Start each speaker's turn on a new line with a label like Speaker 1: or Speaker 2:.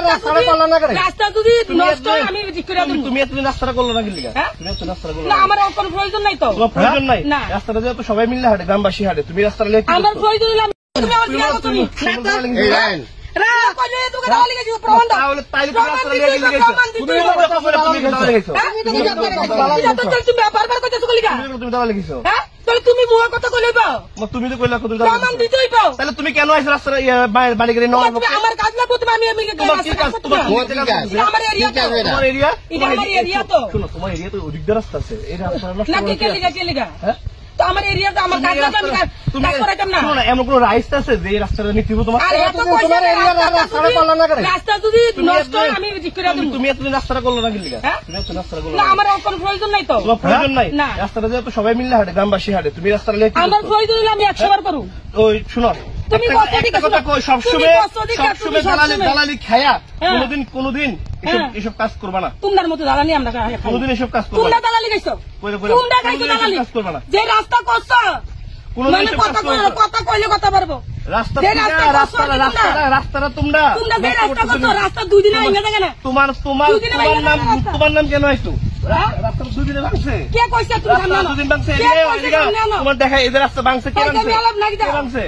Speaker 1: রাস্তা যদি নষ্ট হয় আমি ঠিক করে দেব।
Speaker 2: তুমি এতদিন রাস্তাটা করলো না কিন্তু তুমি এত রাস্তাটা করলো
Speaker 1: না, আমার কোনো প্রয়োজন নাই তো।
Speaker 2: তোমার প্রয়োজন নাই?
Speaker 1: না,
Speaker 2: রাস্তাটা দিয়ে তো সবাই মিললে হাঁটে, গ্রামবাসী হাঁটে, তুমি রাস্তাটা লেখি
Speaker 1: আমার প্রয়োজন হলে তুমি আমার জিজ্ঞাসা করছো নি। তুমি মুখ কথা কইলে পাও,
Speaker 2: তুমি তো কইলা
Speaker 1: প্রমাণ দিতেই পাও।
Speaker 2: তাহলে তুমি কেন আইছো রাস্তাটা বাড়ি করে
Speaker 1: আমার কাজ লাগবে, তুমি আমি আমার এরিয়া তো,
Speaker 2: তোমার এরিয়া
Speaker 1: এটা আমার এরিয়া তো।
Speaker 2: শোনো, তোমার এরিয়া তো অধিকদার রাস্তা আছে, এই রাস্তাটা নষ্ট
Speaker 1: না
Speaker 2: করে
Speaker 1: কে লিগা তো আমার এরিয়া তো আমার কাজ লাগবে, আমি কাজ করাইতাম না।
Speaker 2: শোনো, এমন কোন রাইট আছে যে এই রাস্তাটা নিতে হবে তোমার?
Speaker 1: আর এত পয়সা রাস্তা যদি নষ্ট হয় আমি ঠিক করে দেব।
Speaker 2: তুমি এতদিন রাস্তাটা করলো না কিন্তু তুমি এত রাস্তাটা করলো
Speaker 1: না, আমার কোনো প্রয়োজন নাই তো।
Speaker 2: তোমার প্রয়োজন নাই?
Speaker 1: না,
Speaker 2: রাস্তাটা দিয়ে তো সবাই মিললে হাঁটে, গ্রামবাসী হাঁটে, তুমি রাস্তাটা লেখি
Speaker 1: আমার প্রয়োজন হলে আমি 100 বার করব।
Speaker 2: ওই শোনো,
Speaker 1: তুমি
Speaker 2: কথা কই, সবসময় দালালি খায়া কোনদিন এসব কাজ করবা না।
Speaker 1: তোমার মতো দালালি আমরা
Speaker 2: কোনদিন এসব কাজ করবা না।
Speaker 1: তোমরা দালালি গাইছো, তোমরা গাইছো দালালি, যে রাস্তা করছো মানে কথা কইলে কথা পারবো। রাস্তাটা তোমরা যে রাস্তা করছো, রাস্তা 2 দিনে আইনা থাকে না।
Speaker 2: তোমার নাম কেন আইছো? রাস্তা 2 দিনে ভাঙছে, কে কইছে? তুমি জানো না, 2 দিন ভাঙছে, তোমার দেখা এই যে রাস্তা ভাঙছে, কে ভাঙছে?